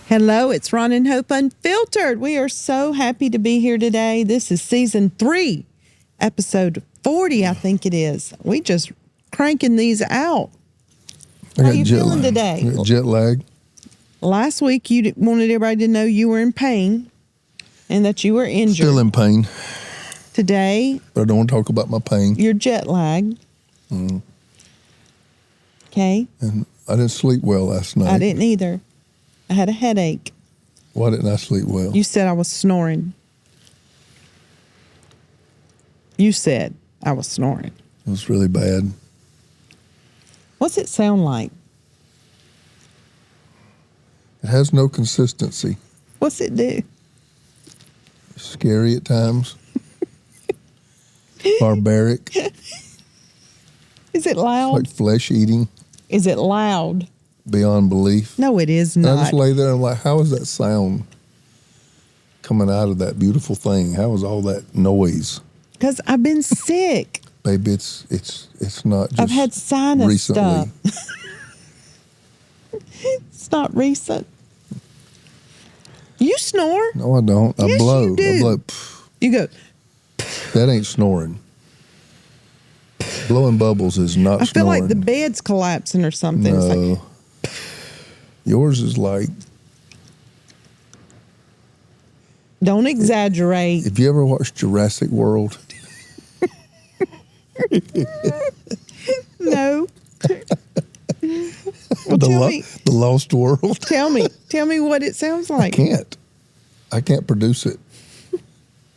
Hello, it's Ron and Hope Unfiltered. We are so happy to be here today. This is season 3, episode 40, I think it is. We just cranking these out. How are you feeling today? I got jet lag. Last week, you wanted everybody to know you were in pain and that you were injured. Still in pain. Today, But I don't want to talk about my pain. you're jet lagged. Okay? And I didn't sleep well last night. I didn't either. I had a headache. Why didn't I sleep well? You said I was snoring. You said I was snoring. It was really bad. What's it sound like? It has no consistency. What's it do? Scary at times. Barbaric. Is it loud? Like flesh eating. Is it loud? Beyond belief. No, it is And not. I just lay there and I'm like, how is that sound coming out of that beautiful thing? How is all that noise? Because I've been sick. Baby, it's not just I've had sinus recently. stuff. It's not recent. You snore. No, I don't. Yes, I blow. you do. I blow. You go. That ain't snoring. Blowing bubbles is not I feel snoring. like the bed's collapsing or something. No. It's like, Yours is like, don't exaggerate. if you ever watched Jurassic World, No. Well, the Lost World. tell me what it sounds like. I can't produce it.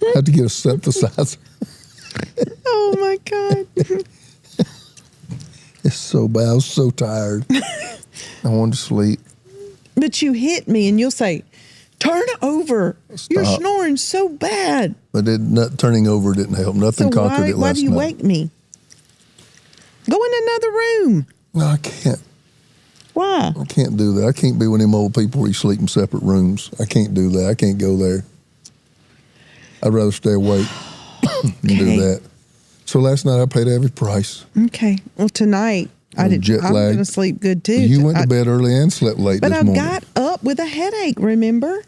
I have to get a synthesizer. Oh my God. It's so bad. I was so tired. I wanted to sleep. But you hit me and you'll say, turn over. You're Stop. snoring so bad. But turning over didn't help. Nothing So conquered it why last do you night. wake me? Go in another room. No, I can't. Why? I can't do that. I can't be one of them old people where you sleep in separate rooms. I can't do that. I can't go there. I'd rather stay awake than do Okay. that. So last night I paid every price. Okay. Well, tonight I'm jet going lag. to sleep good too. You went to bed early and slept late But this I morning. got up with a headache, remember?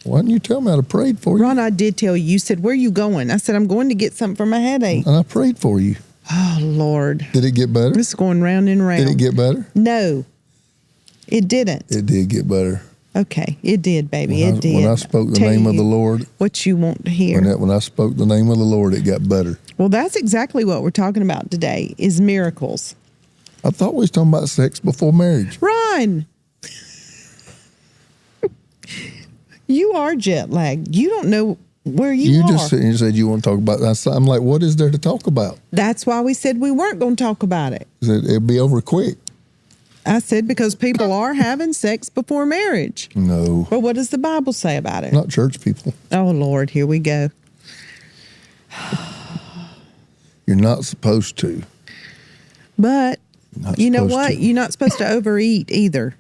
Why didn't you tell me? I'd have prayed for you. Ron, I did tell you. You said, where are you going? I said, I'm going to get something for my headache. And I prayed for you. Oh, Lord. Did it get better? This is going round and round. Did it get better? No, it didn't. It did get better. Okay, it did, baby. It did. When I spoke the Tell name of you the Lord, what you want to hear. when I spoke the name of the Lord, it got better. Well, that's exactly what we're talking about today is miracles. I thought we was talking about sex before marriage. Ron, you are jet lagged. You don't know where you are. just said you want to talk about that. I'm like, what is there to talk about? That's why we said we weren't going to talk about it. It'll be over quick. I said because people are having sex before marriage. No, But what does the Bible say about it? not church people. Oh, Lord, here we go. You're not supposed to. But Not you know supposed what? to. You're not supposed to overeat either.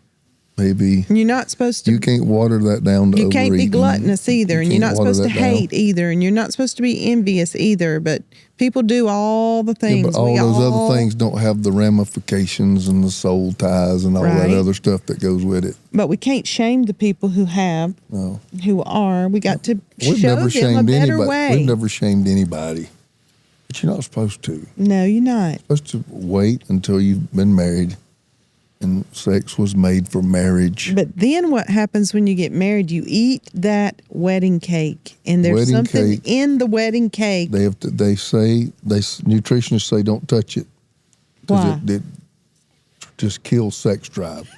Baby, You're not supposed to. you can't water that down to You can't be overeating. gluttonous either, You and you're can't not water supposed to that down. hate either, and you're not supposed to be envious either. But people do all the things. Yeah, but all those other things don't have the ramifications and the soul ties and all Right. that other stuff that goes with it. But we can't shame the people who have, No. who are. We got to We've show never them a shamed better anybody. way. We've never shamed anybody. But you're not supposed to. No, you're not. You're supposed to wait until you've been married and sex was made for marriage. But then what happens when you get married? You eat that wedding cake, and there's Wedding something cake. in the wedding cake. Nutritionists say don't touch it. Why? It just kills sex drive.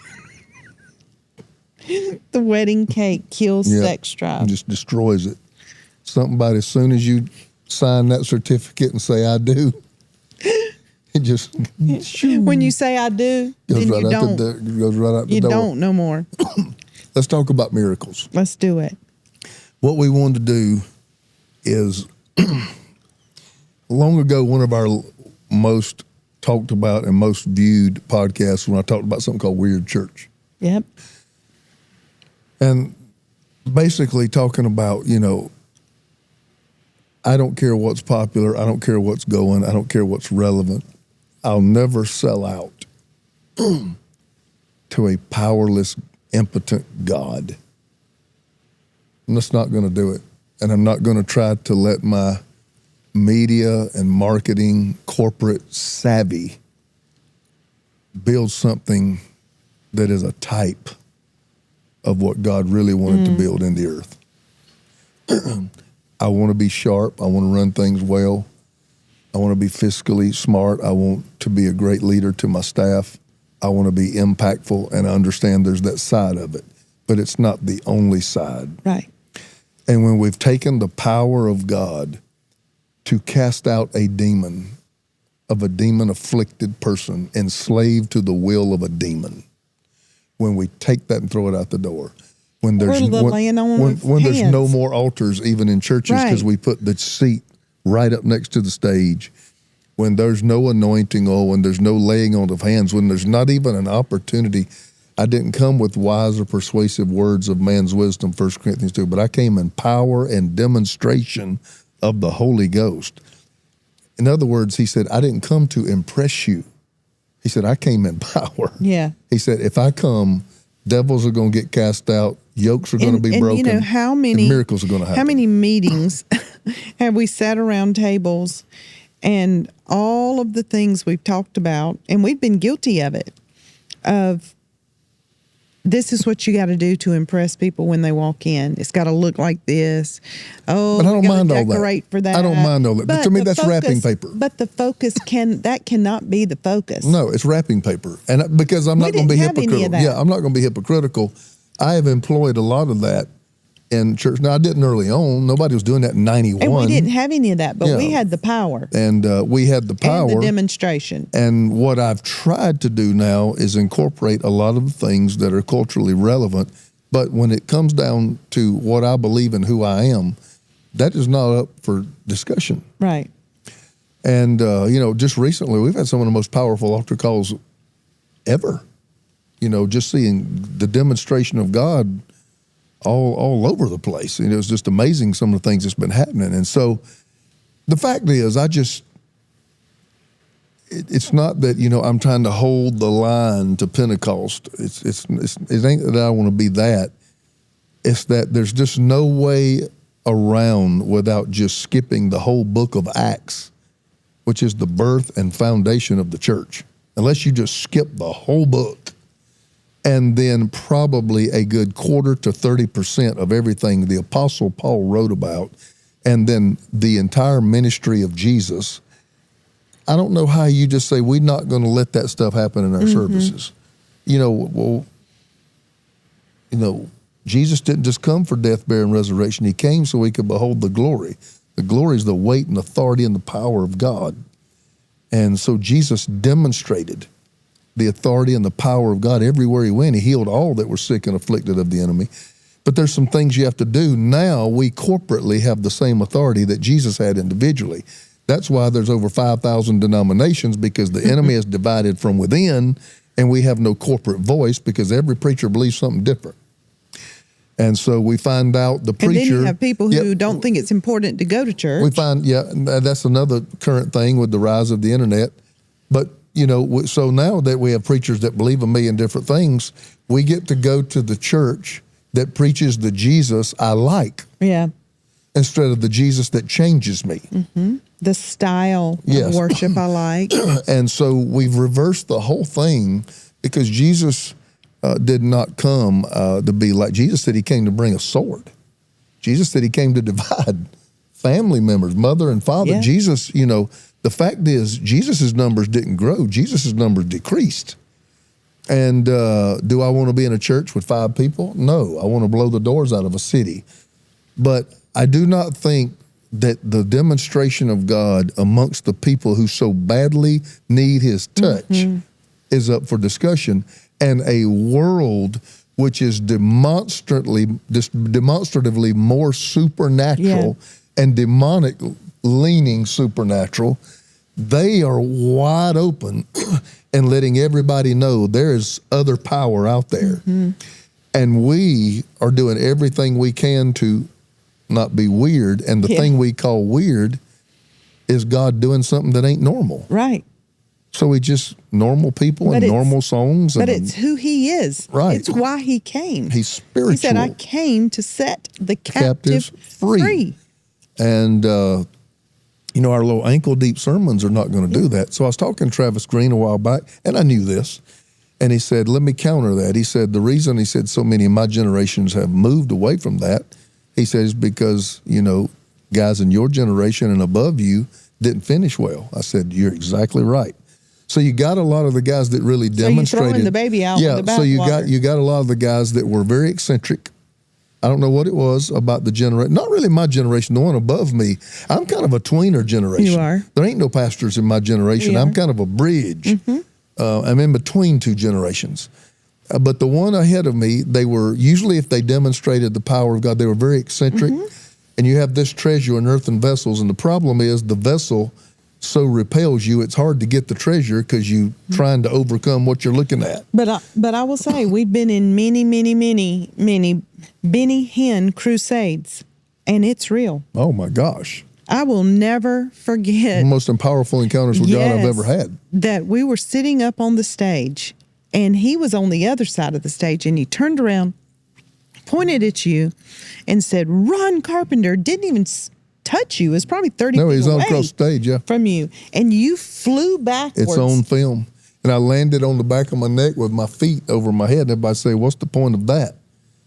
The wedding cake kills Yeah. sex drive. It just destroys it. Something about as soon as you sign that certificate and say I do, it just When you say I do, goes then right you out don't. the goes right out the You door. don't no more. Let's talk about miracles. Let's do it. What we wanted to do is, long ago, one of our most talked about and most viewed podcasts when I talked about something called Weird Church. Yep. And basically talking about, I don't care what's popular. I don't care what's going. I don't care what's relevant. I'll never sell out to a powerless, impotent God. I'm just not going to do it. And I'm not going to try to let my media and marketing corporate savvy build something that is a type of what God really wanted to build in the earth. I want to be sharp. I want to run things well. I want to be fiscally smart. I want to be a great leader to my staff. I want to be impactful, and I understand there's that side of it, but it's not the only side. Right. And when we've taken the power of God to cast out a demon afflicted person, enslaved to the will of a demon, when we take that and throw it out the door, when there's when there's no more altars even in churches because we put the seat right up next to the stage, when there's no anointing oil, when there's no laying on of hands, when there's not even an opportunity. I didn't come with wise or persuasive words of man's wisdom, 1 Corinthians 2, but I came in power and demonstration of the Holy Ghost. In other words, he said, I didn't come to impress you. He said, I came in power. Yeah. He said, if I come, devils are going to get cast out, yokes are going to be broken, you know, how many miracles are going to happen. How many meetings have we sat around tables and all of the things we've talked about, and we've been guilty of it, of this is what you got to do to impress people when they walk in. It's got to look like this. Oh, but I don't mind all that. For that. I don't mind all that. But to me, that's wrapping paper. But the focus cannot be the focus. No, it's wrapping paper. And because I'm not going to be hypocritical. Yeah, I'm not going to be hypocritical. I have employed a lot of that in church. Now, I didn't early on. Nobody was doing that in 91. And we didn't have any of that, but we had the power. And we had the power. And the demonstration. And what I've tried to do now is incorporate a lot of the things that are culturally relevant. But when it comes down to what I believe and who I am, that is not up for discussion. Right. And, just recently, we've had some of the most powerful altar calls ever. Just seeing the demonstration of God all over the place. It's just amazing some of the things that's been happening. And so the fact is, it's not that, I'm trying to hold the line to Pentecost. It ain't that I want to be that. It's that there's just no way around without just skipping the whole book of Acts, which is the birth and foundation of the church. Unless you just skip the whole book. And then probably a good quarter to 30% of everything the Apostle Paul wrote about, and then the entire ministry of Jesus. I don't know how you just say, we're not going to let that stuff happen in our services. Jesus didn't just come for death, burial, and resurrection. He came so we could behold the glory. The glory is the weight and authority and the power of God. And so Jesus demonstrated the authority and the power of God everywhere he went. He healed all that were sick and afflicted of the enemy. But there's some things you have to do. Now we corporately have the same authority that Jesus had individually. That's why there's over 5,000 denominations, because the enemy is divided from within, and we have no corporate voice because every preacher believes something different. And so we find out the preacher. And then you have people who don't think it's important to go to church. We find, that's another current thing with the rise of the internet. But so now that we have preachers that believe a million different things, we get to go to the church that preaches the Jesus I like. Yeah. Instead of the Jesus that changes me. Mm-hmm. The style of worship I like. And so we've reversed the whole thing, because Jesus did not come to be like. Jesus said he came to bring a sword. Jesus said he came to divide family members, mother and father. Yeah. Jesus, the fact is, Jesus' numbers didn't grow. Jesus' numbers decreased. And do I want to be in a church with 5 people? No, I want to blow the doors out of a city. But I do not think that the demonstration of God amongst the people who so badly need his touch is up for discussion. And a world which is demonstratively more supernatural and demonic leaning supernatural, they are wide open and letting everybody know there is other power out there. Mm-hmm. And we are doing everything we can to not be weird. And the thing we call weird is God doing something that ain't normal. Right. So we just normal people and normal songs. But it's who he is. Right. It's why he came. He's spiritual. He said, I came to set the captives free. And, our little ankle deep sermons are not going to do that. So I was talking to Travis Green a while back, and I knew this. And he said, let me counter that. He said, the reason, so many of my generations have moved away from that, he said, is because, guys in your generation and above you didn't finish well. I said, you're exactly right. So you got a lot of the guys that really demonstrated. So you're throwing the baby out with the bathwater. So you got a lot of the guys that were very eccentric. I don't know what it was about the generation. Not really my generation, the one above me. I'm kind of a tweener generation. You are. There ain't no pastors in my generation. I'm kind of a bridge. Mm-hmm. I'm in between two generations. But the one ahead of me, they were, usually if they demonstrated the power of God, they were very eccentric. Mm-hmm. And you have this treasure in earthen vessels. And the problem is the vessel so repels you, it's hard to get the treasure because you're trying to overcome what you're looking at. But I will say, we've been in many Benny Hinn crusades, and it's real. Oh, my gosh. I will never forget. The most powerful encounters with God I've ever had. That we were sitting up on the stage, and he was on the other side of the stage, and he turned around, pointed at you, and said, "Run, Carpenter." Didn't even touch you. It was probably 30 feet away. No, he's on across stage, from you. And you flew backwards. It's on film. And I landed on the back of my neck with my feet over my head. And everybody say, what's the point of that?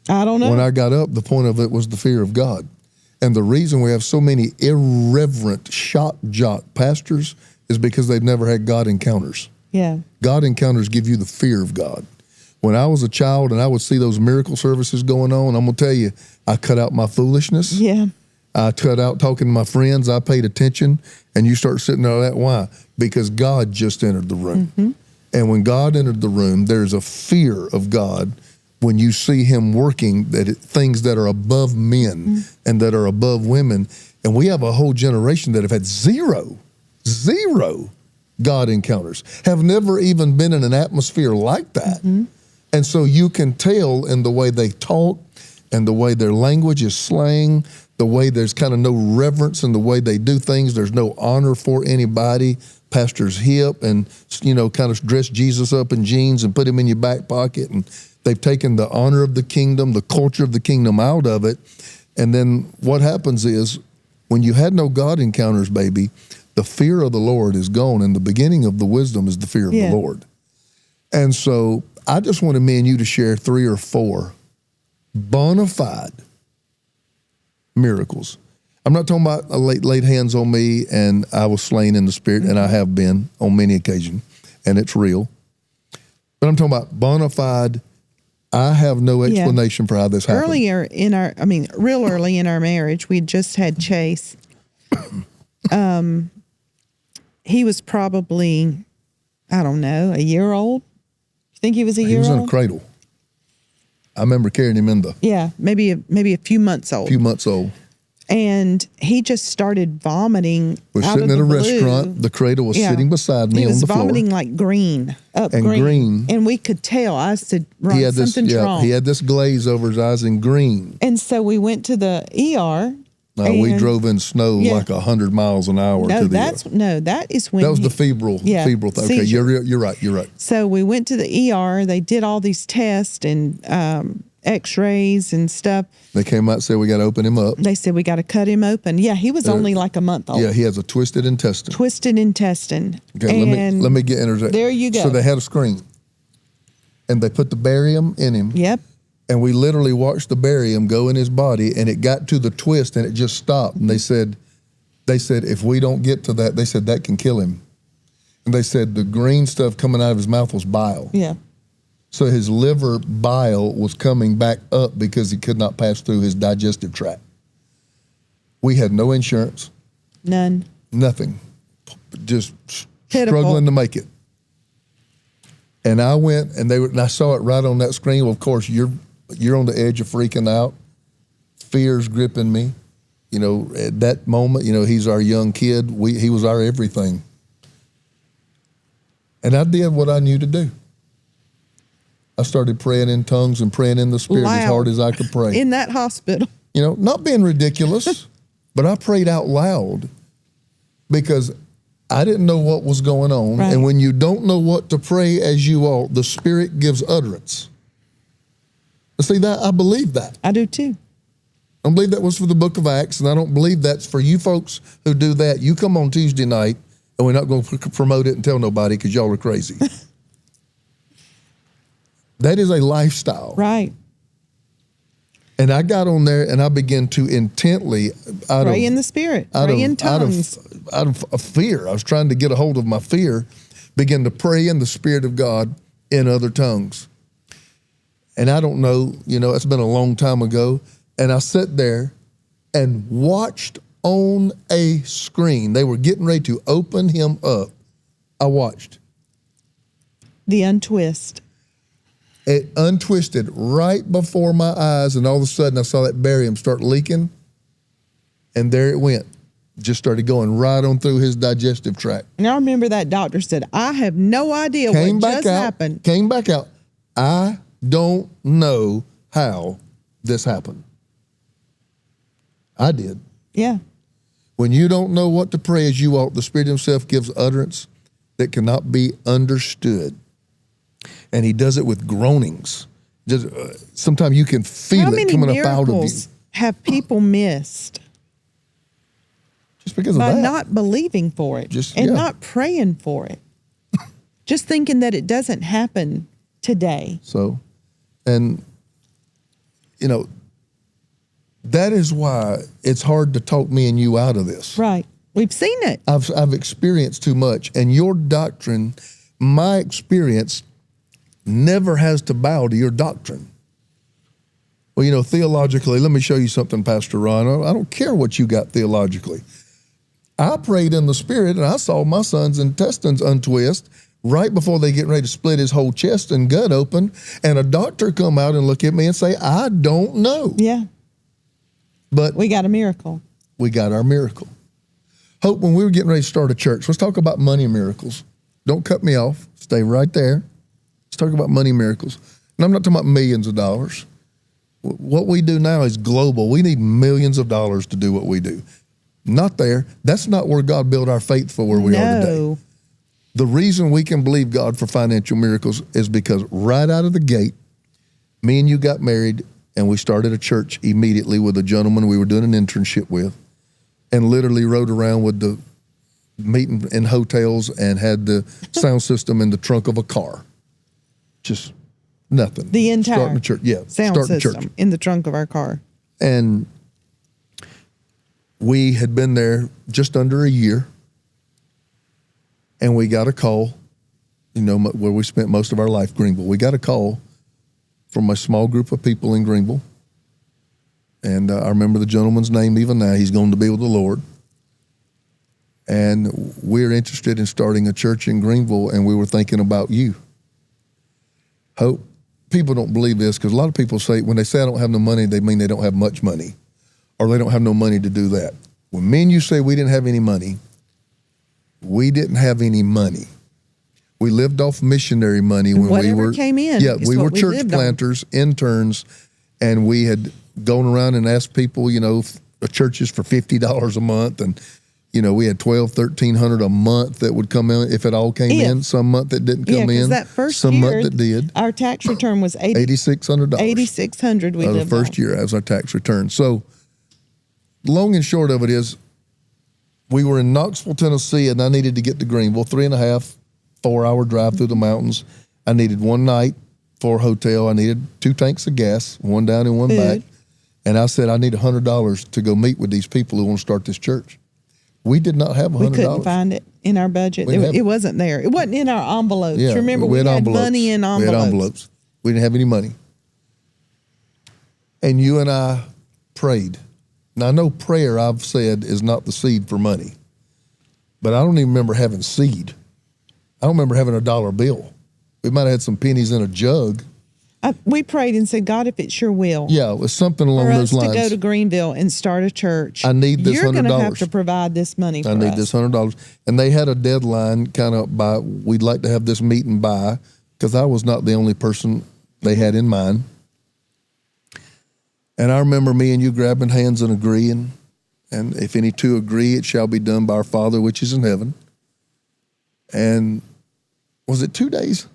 I don't know. When I got up, the point of it was the fear of God. And the reason we have so many irreverent shock jock pastors is because they've never had God encounters. Yeah. God encounters give you the fear of God. When I was a child and I would see those miracle services going on, I'm going to tell you, I cut out my foolishness. Yeah. I cut out talking to my friends. I paid attention, and you start sitting there like that. Why? Because God just entered the room. Mm-hmm. And when God entered the room, there's a fear of God when you see him working things that are above men and that are above women. And we have a whole generation that have had zero God encounters, have never even been in an atmosphere like that. Mm-hmm. And so you can tell in the way they talk and the way their language is slang, the way there's kind of no reverence in the way they do things. There's no honor for anybody. Pastor's hip and, kind of dress Jesus up in jeans and put him in your back pocket. And they've taken the honor of the kingdom, the culture of the kingdom out of it. And then what happens is when you had no God encounters, baby, the fear of the Lord is gone. And the beginning of the wisdom is the fear of the Lord. And so I just wanted me and you to share 3 or 4 bona fide miracles. I'm not talking about laid hands on me and I was slain in the spirit, and I have been on many occasions, and it's real. But I'm talking about bona fide, I have no explanation for how this happened. Real early in our marriage, we just had Chase. He was probably, I don't know, a year old. You think he was a year old? He was in a cradle. I remember carrying him in the... Yeah, maybe a few months old. And he just started vomiting. We're sitting at a restaurant. The cradle was sitting beside me on the floor. He was vomiting like green. And we could tell. I said, Ron, something's wrong. He had this glaze over his eyes in green. And so we went to the ER. We drove in snow like 100 miles an hour to the ER. That is when that was the febrile thing. Okay, you're right. So we went to the ER. They did all these tests and X-rays and stuff. They came out and said we got to open him up. They said we got to cut him open. Yeah, he was only like a month old. Yeah, he has a twisted intestine. Okay, let me get interject. There you go. So they had a screen, and they put the barium in him. Yep. And we literally watched the barium go in his body, and it got to the twist, and it just stopped. And they said if we don't get to that, they said that can kill him. And they said the green stuff coming out of his mouth was bile. Yeah. So his liver bile was coming back up because he could not pass through his digestive tract. We had no insurance. None. Nothing. Just struggling to make it. And I went and I saw it right on that screen. Well, of course, you're on the edge of freaking out. Fear's gripping me. At that moment, he's our young kid. He was our everything. And I did what I knew to do. I started praying in tongues and praying in the Spirit as hard as I could pray. In that hospital. Not being ridiculous, but I prayed out loud because I didn't know what was going on. Right. And when you don't know what to pray as you ought, the Spirit gives utterance. See, that I believe that. I do too. I don't believe that was for the book of Acts, and I don't believe that's for you folks who do that. You come on Tuesday night, and we're not going to promote it and tell nobody because y'all are crazy. That is a lifestyle. Right. And I got on there, and I began to intently, Pray in the Spirit. Pray in tongues. Out of fear. I was trying to get a hold of my fear, begin to pray in the Spirit of God in other tongues. And I don't know, it's been a long time ago. And I sat there and watched on a screen. They were getting ready to open him up. I watched. The untwist. It untwisted right before my eyes, and all of a sudden I saw that barium start leaking, and there it went. Just started going right on through his digestive tract. And I remember that doctor said, I have no idea what just happened. Came back out. I don't know how this happened. I did. Yeah. When you don't know what to pray as you ought, the Spirit himself gives utterance that cannot be understood. And he does it with groanings. Just sometimes you can feel it coming up out of you. How many miracles have people missed just because of by that? not believing for it and not praying for it? Just thinking that it doesn't happen today. So, and, that is why it's hard to talk me and you out of this. Right. We've seen it. I've experienced too much. And your doctrine, my experience, never has to bow to your doctrine. Well, theologically, let me show you something, Pastor Ron. I don't care what you got theologically. I prayed in the Spirit, and I saw my son's intestines untwist right before they get ready to split his whole chest and gut open, and a doctor come out and look at me and say, I don't know. Yeah. But we got a miracle. We got our miracle. Hope, when we were getting ready to start a church, let's talk about money miracles. Don't cut me off. Stay right there. Let's talk about money miracles. And I'm not talking about millions of dollars. What we do now is global. We need millions of dollars to do what we do. Not there. That's not where God built our faith for where we are today. The reason we can believe God for financial miracles is because right out of the gate, me and you got married, and we started a church immediately with a gentleman we were doing an internship with, and literally rode around with the meeting in hotels and had the sound system in the trunk of a car. Just nothing. The entire starting a church. Yeah, sound starting system church in the trunk of our car. And we had been there just under a year, and we got a call, where we spent most of our life, Greenville. We got a call from a small group of people in Greenville. And I remember the gentleman's name even now. He's going to be with the Lord. And we're interested in starting a church in Greenville, and we were thinking about you. Hope. People don't believe this because a lot of people say, when they say I don't have no money, they mean they don't have much money, or they don't have no money to do that. When me and you say we didn't have any money, we didn't have any money. We lived off missionary money when whatever we were came in. Yeah, we were church planters, interns, and we had gone around and asked people, churches for $50 a month, and we had $1,200-1,300 a month that would come in if it all came in. Some month that didn't come in. That first some year, month that did. Our tax return was $8,600. $8,600 we lived the first year as our tax return. So, long and short of it is, we were in Knoxville, Tennessee, and I needed to get to Greenville, 3.5, 4-hour drive through the mountains. I needed one night for a hotel. I needed 2 tanks of gas, one down and one back. And I said, I need $100 to go meet with these people who want to start this church. We did not have $100. We couldn't find it in our budget. It wasn't there. It wasn't in our envelopes. Yeah, Remember, we had money in envelopes. We had envelopes. We didn't have any money. And you and I prayed. Now, I know prayer, I've said, is not the seed for money. But I don't even remember having seed. I don't remember having a dollar bill. We might have had some pennies in a jug. We prayed and said, God, if it's your will. Yeah, it was something along those lines. For us to go to Greenville and start a church. I need this $100. You're going to have to provide this money for us. I need this $100. And they had a deadline kind of by, we'd like to have this meeting by, because I was not the only person they had in mind. And I remember me and you grabbing hands and agreeing. And if any two agree, it shall be done by our Father which is in heaven. And was it 2 days?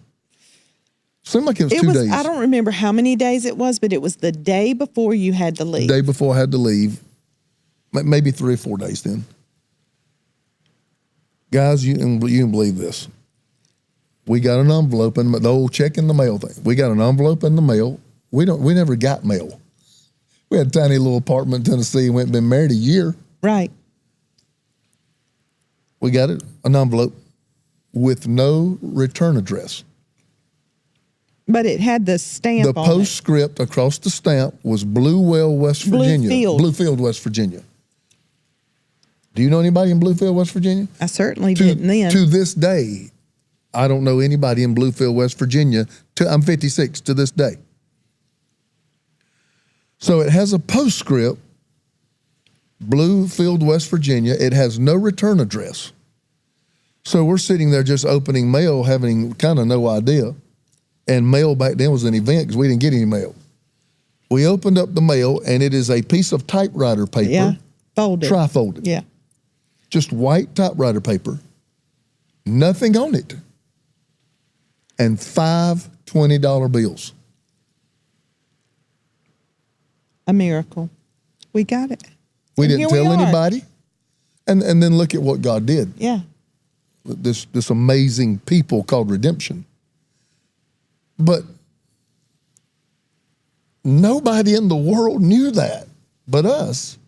Seemed like it was 2 days. I don't remember how many days it was, but it was the day before you had to leave. The day before I had to leave. Maybe 3 or 4 days then. Guys, you can believe this. We got an envelope in the old check in the mail thing. We got an envelope in the mail. We never got mail. We had a tiny little apartment in Tennessee and been married a year. Right. We got an envelope with no return address. But it had the stamp on it. The postscript across the stamp was Bluewell, West Virginia. Bluefield, West Virginia. Do you know anybody in Bluefield, West Virginia? I certainly didn't then. To this day, I don't know anybody in Bluefield, West Virginia. I'm 56 to this day. So it has a postscript, Bluefield, West Virginia. It has no return address. So we're sitting there just opening mail, having kind of no idea. And mail back then was an event because we didn't get any mail. We opened up the mail, and it is a piece of typewriter paper. Yeah, folded. Tri-folded. Yeah. Just white typewriter paper. Nothing on it. And 5 $20 bills. A miracle. We got it. We And didn't here tell we are. anybody. And then look at what God did. Yeah. This amazing people called redemption. But nobody in the world knew that but us.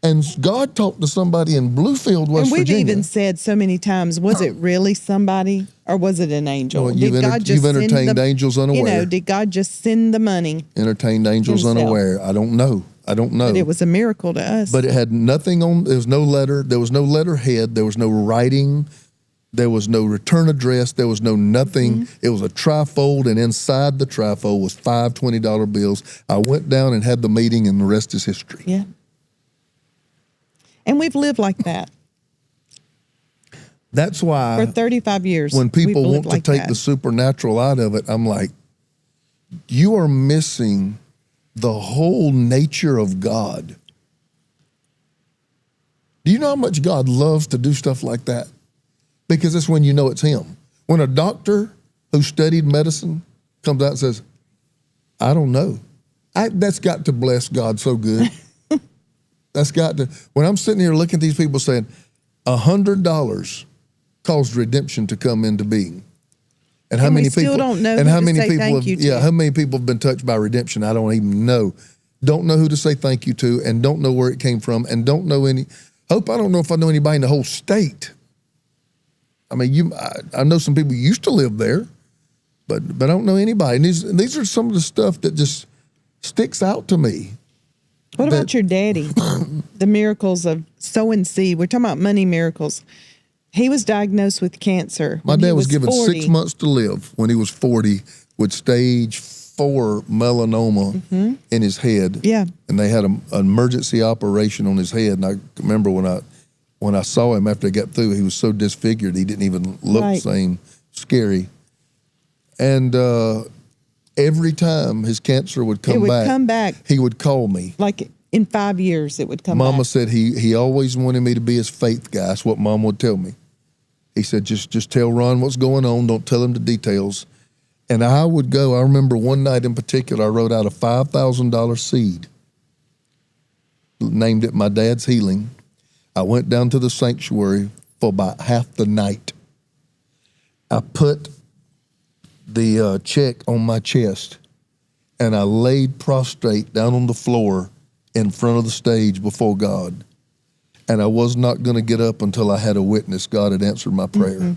And God talked to somebody in Bluefield, West And we've Virginia. even said so many times, was it really somebody or was it an angel? Well, you've entertained angels unaware. You know, did God just send the money? Entertained angels himself? Unaware. I don't know. But it was a miracle to us. But it had nothing on, there was no letter, there was no letterhead, there was no writing, there was no return address, there was no nothing. Mm-hmm. It was a trifold, and inside the trifold was 5 $20 bills. I went down and had the meeting, and the rest is history. Yeah. And we've lived like that. That's why for 35 years. When people want to take the supernatural out of it, I'm like, you are missing the whole nature of God. Do you know how much God loves to do stuff like that? Because that's when you know it's him. When a doctor who studied medicine comes out and says, I don't know. That's got to bless God so good. That's got to, when I'm sitting here looking at these people saying, $100 caused redemption to come into being. And how many people don't know and who how to many say people thank have, you to. yeah, how many people have been touched by redemption? I don't even know. Don't know who to say thank you to, and don't know where it came from, and don't know I don't know if I know anybody in the whole state. I mean, I know some people used to live there, but I don't know anybody. And these are some of the stuff that just sticks out to me. What about your daddy? The miracles of sowing seed. We're talking about money miracles. He was diagnosed with cancer. My dad was given 6 months to live when he was 40 with stage 4 melanoma in his head. Yeah. And they had an emergency operation on his head. And I remember when I saw him after I got through, he was so disfigured, he didn't even look the same. Scary. And every time his cancer would come back, he would call me. Like in 5 years, it would come back. Mama said he always wanted me to be his faith guy. That's what Mom would tell me. He said, just tell Ron what's going on. Don't tell him the details. And I would go. I remember one night in particular, I wrote out a $5,000 seed, named it My Dad's Healing. I went down to the sanctuary for about half the night. I put the check on my chest, and I laid prostrate down on the floor in front of the stage before God. And I was not going to get up until I had a witness. God had answered my prayer. Mm-hmm.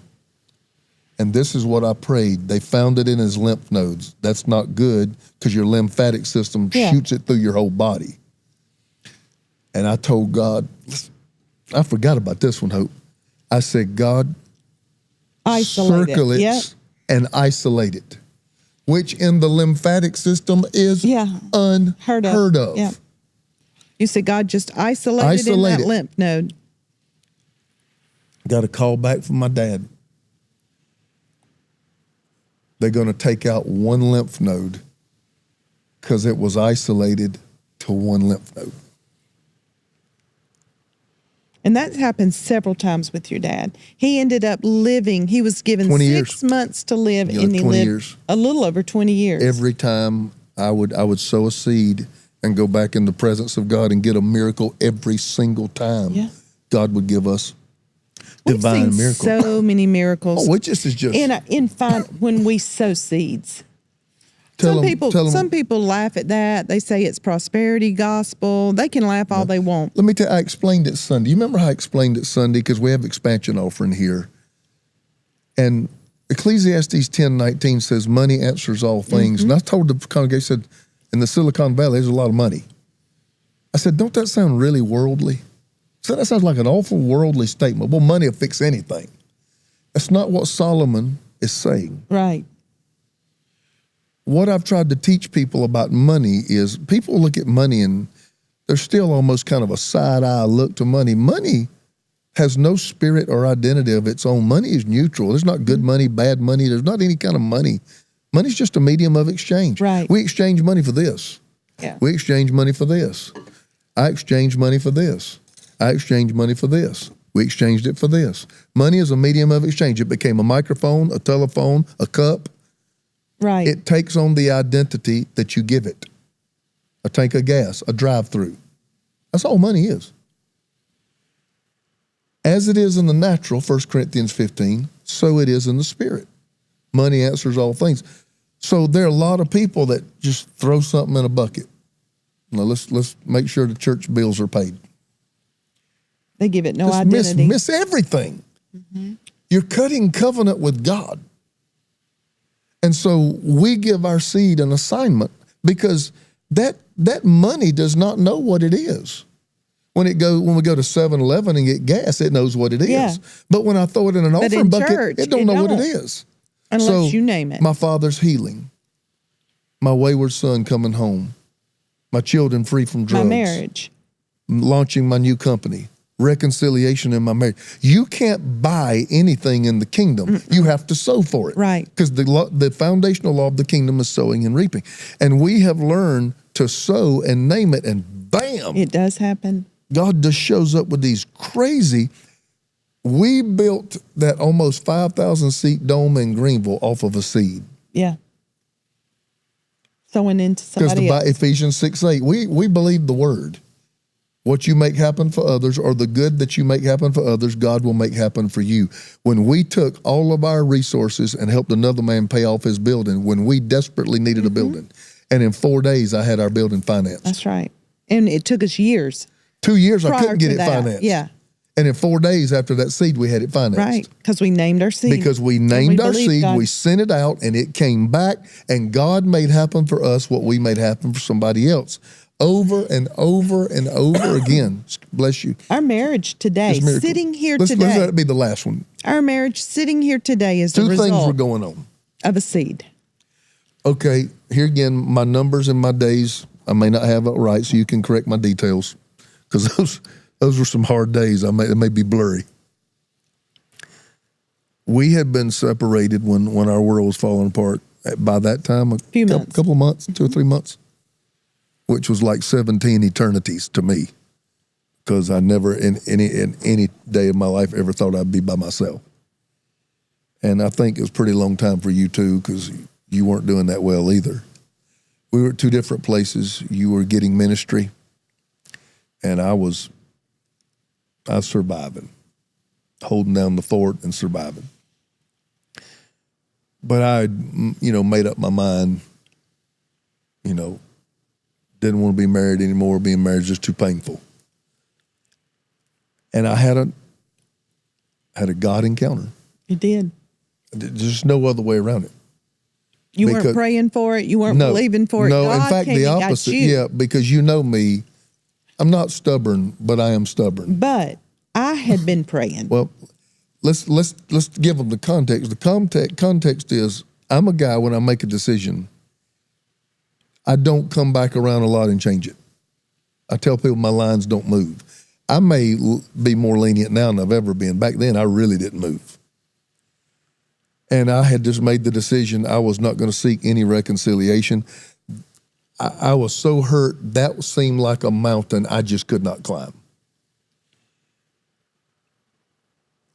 And this is what I prayed. They found it in his lymph nodes. That's not good because your lymphatic system shoots it through your whole body. And I told God, I forgot about this one, Hope. I said, God, circle it and isolate it, which in the lymphatic system is unheard of. Yeah. You said, God, just isolate it in that lymph node. Got a call back from my dad. They're going to take out one lymph node because it was isolated to one lymph node. And that happened several times with your dad. He ended up living, he was given 20 6 years. months to live, Yeah, and he 20 lived years. a little over 20 years. Every time I would sow a seed and go back in the presence of God and get a miracle every single time. Yeah. God would give us We've divine seen miracles. so many miracles. Oh, it just is just when we sow seeds. tell Some 'em- people tell 'em- some people laugh at that. They say it's prosperity gospel. They can laugh all they want. Let me tell you, I explained it Sunday. You remember how I explained it Sunday? Because we have expansion offering here. And Ecclesiastes 10:19 says, money answers all things. And I told the congregation, I said, in the Silicon Valley, there's a lot of money. I said, don't that sound really worldly? I said, that sounds like an awful worldly statement. Well, money will fix anything. That's not what Solomon is saying. Right. What I've tried to teach people about money is people look at money and there's still almost kind of a side-eye look to money. Money has no spirit or identity of its own. Money is neutral. There's not good money, bad money. There's not any kind of money. Money's just a medium of exchange. Right. We exchange money for this. Yeah. We exchange money for this. I exchange money for this. I exchange money for this. We exchanged it for this. Money is a medium of exchange. It became a microphone, a telephone, a cup. Right. It takes on the identity that you give it. A tank of gas, a drive-through. That's all money is. As it is in the natural, 1 Corinthians 15, so it is in the spirit. Money answers all things. So there are a lot of people that just throw something in a bucket. Now let's make sure the church bills are paid. They give it no Just identity. miss everything. You're cutting covenant with God. And so we give our seed an assignment because that money does not know what it is. When we go to 7-Eleven and get gas, it knows what it is. Yeah. But when I throw it in an offering in bucket, church, it don't know what it is. Unless you name it. My father's healing, my wayward son coming home, my children free from drugs, My marriage. launching my new company, reconciliation in my marriage. You can't buy anything in the kingdom. You have to sow for it. Right. Because the foundational law of the kingdom is sowing and reaping. And we have learned to sow and name it, and bam, It does happen. God just shows up with these crazy. We built that almost 5,000 seat dome in Greenville off of a seed. Yeah. Sowing into Because somebody else. Ephesians 6:8, we believe the word. What you make happen for others, or the good that you make happen for others, God will make happen for you. When we took all of our resources and helped another man pay off his building, when we desperately needed a building, and in 4 days I had our building financed. That's right. And it took us years. 2 years I prior couldn't get to it that. financed. Yeah. And in 4 days after that seed, we had it financed. Right. Because we named our seed. Because we And named our believed seed, God. we sent it out, and it came back, and God made happen for us what we made happen for somebody else. Over and over and over again. Bless you. Our marriage today, This miracle. sitting here Let's today. let that be the last one. Our marriage sitting here today is the 2 things were result going on. of a seed. Okay, here again, my numbers and my days, I may not have it right, so you can correct my details, because those were some hard days. It may be blurry. We had been separated when our world was falling apart. By that time, a Few months. couple of months, 2 or 3 months, which was like 17 eternities to me, because I never in any day of my life ever thought I'd be by myself. And I think it was a pretty long time for you too, because you weren't doing that well either. We were at 2 different places. You were getting ministry, and I was surviving, holding down the fort and surviving. But I, made up my mind, didn't want to be married anymore. Being married is just too painful. And I had a God encounter. You did. There's just no other way around it. You weren't praying for it. You weren't believing for it. No, God in fact, came the and got opposite. you. Yeah, because you know me, I'm not stubborn, but I am stubborn. But I had been praying. Well, let's give them the context. The context is, I'm a guy, when I make a decision, I don't come back around a lot and change it. I tell people my lines don't move. I may be more lenient now than I've ever been. Back then, I really didn't move. And I had just made the decision I was not going to seek any reconciliation. I was so hurt, that seemed like a mountain I just could not climb.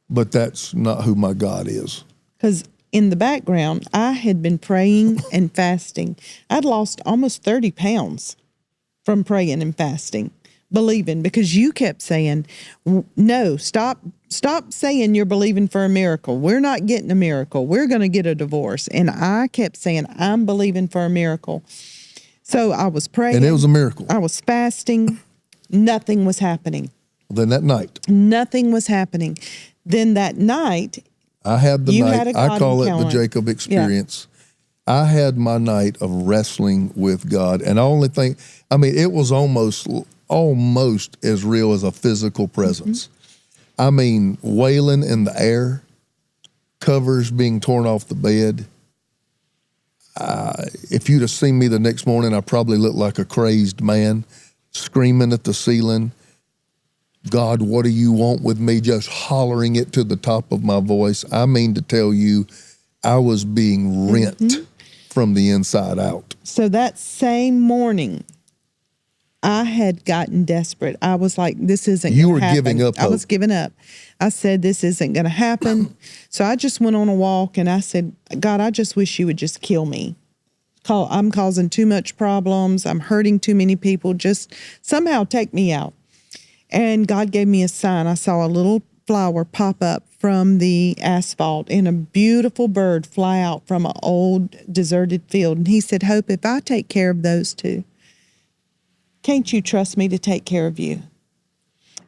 But that's not who my God is. Because in the background, I had been praying and fasting. I'd lost almost 30 pounds from praying and fasting, believing, because you kept saying, no, stop saying you're believing for a miracle. We're not getting a miracle. We're going to get a divorce. And I kept saying, I'm believing for a miracle. So I was praying. And it was a miracle. I was fasting. Nothing was happening. Then that night. Nothing was happening. Then that night, I had the night, I call it the encounter. Jacob experience. Yeah. I had my night of wrestling with God. And I only think, it was almost as real as a physical presence. Wailing in the air, covers being torn off the bed. If you'd have seen me the next morning, I probably looked like a crazed man, screaming at the ceiling. God, what do you want with me? Just hollering it to the top of my voice. I mean to tell you, I was being rent from the inside out. So that same morning, I had gotten desperate. I was like, this isn't going to happen. You were giving up hope. I was giving up. I said, this isn't going to happen. So I just went on a walk and I said, God, I just wish you would just kill me. I'm causing too much problems. I'm hurting too many people. Just somehow take me out. And God gave me a sign. I saw a little flower pop up from the asphalt and a beautiful bird fly out from an old deserted field. And he said, Hope, if I take care of those two, can't you trust me to take care of you?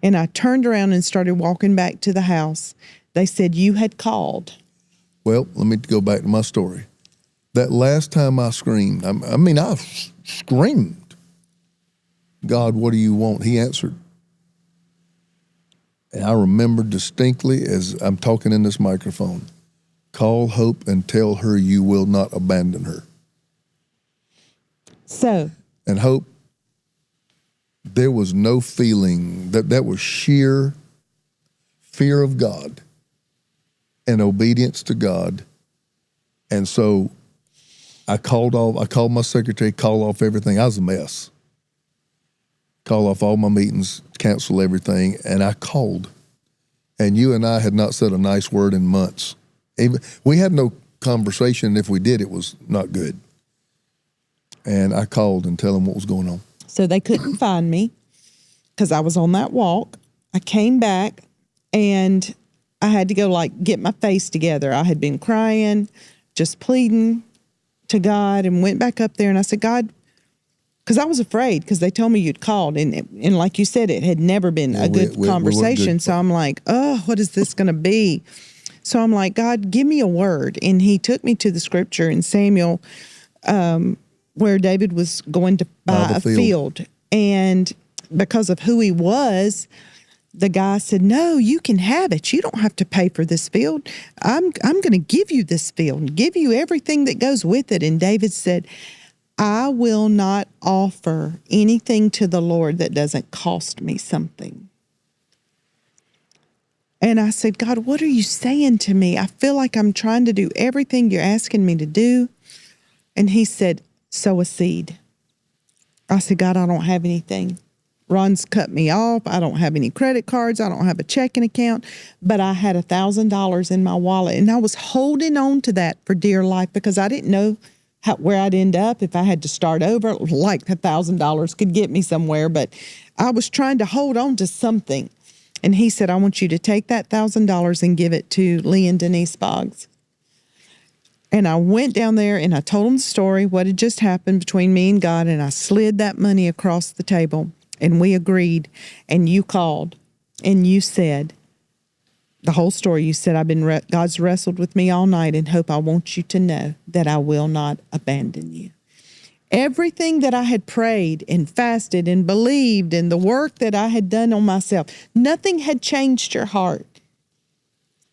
And I turned around and started walking back to the house. They said, you had called. Well, let me go back to my story. That last time I screamed, I screamed, God, what do you want? He answered. And I remember distinctly as I'm talking in this microphone, call Hope and tell her you will not abandon her. So. And Hope, there was no feeling, that was sheer fear of God and obedience to God. And so I called my secretary, called off everything. I was a mess. Call off all my meetings, cancel everything, and I called. And you and I had not said a nice word in months. We had no conversation, and if we did, it was not good. And I called and tell them what was going on. So they couldn't find me because I was on that walk. I came back, and I had to go get my face together. I had been crying, just pleading to God, and went back up there, and I said, God, because I was afraid because they told me you'd called. And like you said, it had never been a good conversation. So I'm like, oh, what is this going to be? So I'm like, God, give me a word. And he took me to the scripture in Samuel where David was going to buy a field. And because of who he was, the guy said, no, you can have it. You don't have to pay for this field. I'm going to give you this field and give you everything that goes with it. And David said, I will not offer anything to the Lord that doesn't cost me something. And I said, God, what are you saying to me? I feel like I'm trying to do everything you're asking me to do. And he said, sow a seed. I said, God, I don't have anything. Ron's cut me off. I don't have any credit cards. I don't have a checking account. But I had $1,000 in my wallet. And I was holding on to that for dear life because I didn't know where I'd end up if I had to start over. Like $1,000 could get me somewhere, but I was trying to hold on to something. And he said, I want you to take that $1,000 and give it to Lee and Denise Boggs. And I went down there and I told them the story, what had just happened between me and God, and I slid that money across the table, and we agreed, and you called, and you said, the whole story, you said, God's wrestled with me all night, and Hope, I want you to know that I will not abandon you. Everything that I had prayed and fasted and believed and the work that I had done on myself, nothing had changed your heart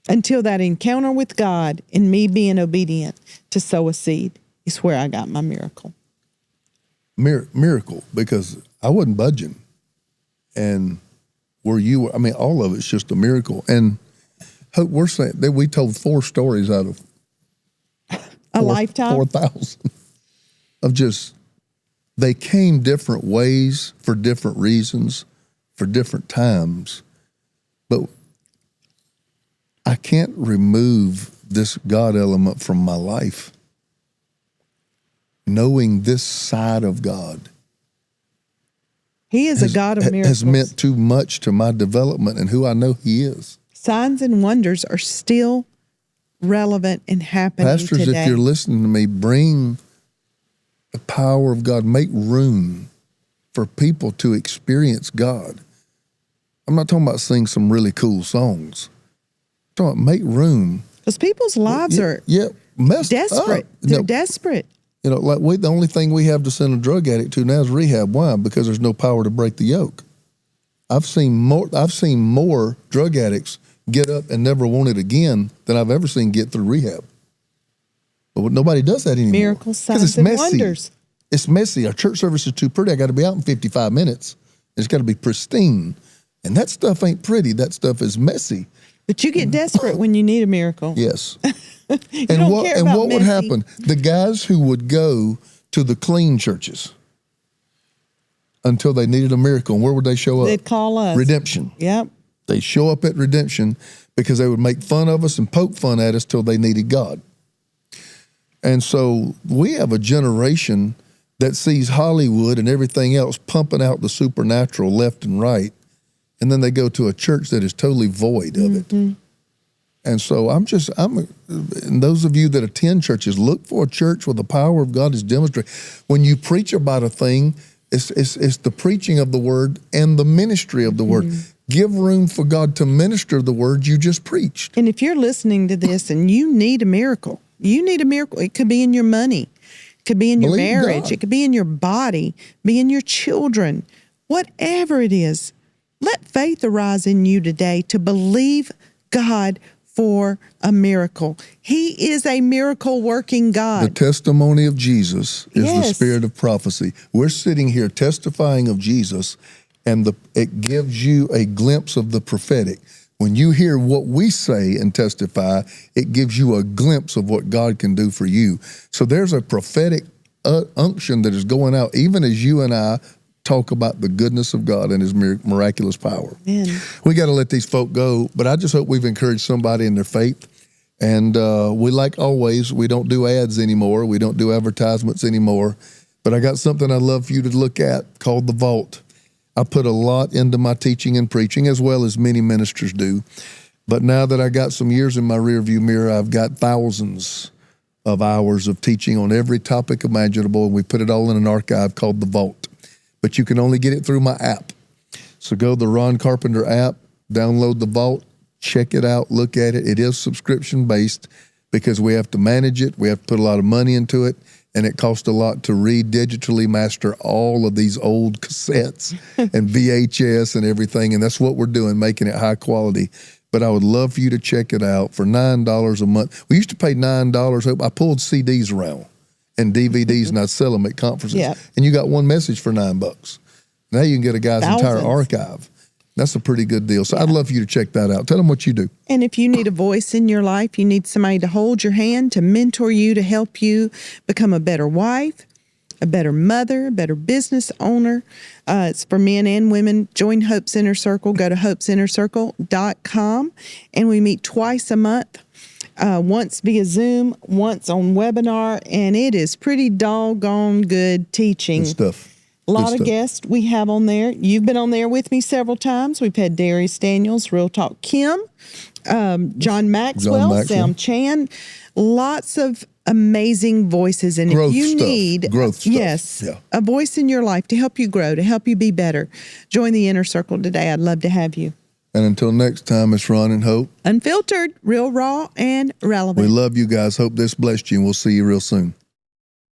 until that encounter with God and me being obedient to sow a seed is where I got my miracle. Miracle, because I wasn't budging. And where you were, all of it's just a miracle. And Hope, we're saying that we told 4 stories out of a lifetime, 4,000 of just, they came different ways for different reasons, for different times. But I can't remove this God element from my life. Knowing this side of God. He is a God of miracles. Has meant too much to my development and who I know He is. Signs and wonders are still relevant and happening Pastors, today. if you're listening to me, bring the power of God. Make room for people to experience God. I'm not talking about sing some really cool songs. I'm talking about make room. Because people's lives are messed desperate. up. They're desperate. You know, like the only thing we have to send a drug addict to now is rehab. Why? Because there's no power to break the yoke. I've seen more drug addicts get up and never want it again than I've ever seen get through rehab. But nobody does that anymore. Miracles, signs, it's and messy. wonders. It's messy. Our church service is too pretty. I got to be out in 55 minutes. It's got to be pristine. And that stuff ain't pretty. That stuff is messy. But you get desperate when you need a miracle. Yes. and what would happen? The guys who would go to the clean churches until they needed a miracle, and where would they show up? They'd call us. Redemption. Yep. They show up at Redemption because they would make fun of us and poke fun at us till they needed God. And so we have a generation that sees Hollywood and everything else pumping out the supernatural left and right, and then they go to a church that is totally void of it. And so and those of you that attend churches, look for a church where the power of God is demonstrated. When you preach about a thing, it's the preaching of the word and the ministry of the word. Give room for God to minister the word you just preached. And if you're listening to this and you need a miracle, it could be in your money, it could be in your marriage, God. it could be in your body, be in your children, whatever it is. Let faith arise in you today to believe God for a miracle. He is a miracle working God. The testimony of Jesus is the Yes. spirit of prophecy. We're sitting here testifying of Jesus, and it gives you a glimpse of the prophetic. When you hear what we say and testify, it gives you a glimpse of what God can do for you. So there's a prophetic unction that is going out, even as you and I talk about the goodness of God and His miraculous power. Amen. We got to let these folk go, but I just hope we've encouraged somebody in their faith. And we, like always, we don't do ads anymore. We don't do advertisements anymore. But I got something I'd love for you to look at called The Vault. I put a lot into my teaching and preaching, as well as many ministers do. But now that I got some years in my rearview mirror, I've got thousands of hours of teaching on every topic imaginable, and we put it all in an archive called The Vault. But you can only get it through my app. So go to the Ron Carpenter app, download The Vault, check it out, look at it. It is subscription-based because we have to manage it. We have to put a lot of money into it, and it costs a lot to digitally master all of these old cassettes and VHS and everything, and that's what we're doing, making it high quality. But I would love for you to check it out for $9 a month. We used to pay $9. I pulled CDs around and DVDs, and I'd sell them at conferences. Yep. And you got one message for $9. Now you can get a guy's entire archive. That's a pretty good deal. So I'd love for you to check that out. Tell them what you do. And if you need a voice in your life, you need somebody to hold your hand, to mentor you, to help you become a better wife, a better mother, a better business owner. It's for men and women. Join Hope's Inner Circle. Go to hopesinnercircle.com. And we meet twice a month. Once via Zoom, once on webinar, and it is pretty doggone good teaching. Good stuff. A lot of guests we have on there. You've been on there with me several times. We've had Darius Daniels, Real Talk Kim, John Maxwell, Sam Chan. Lots of amazing voices. And growth if you stuff. need growth stuff. Yes, a voice in your life to help you grow, to help you be better, join the Inner Circle today. I'd love to have you. And until next time, it's Ron and Hope. Unfiltered, real, raw, and relevant. We love you guys. Hope this blessed you, and we'll see you real soon.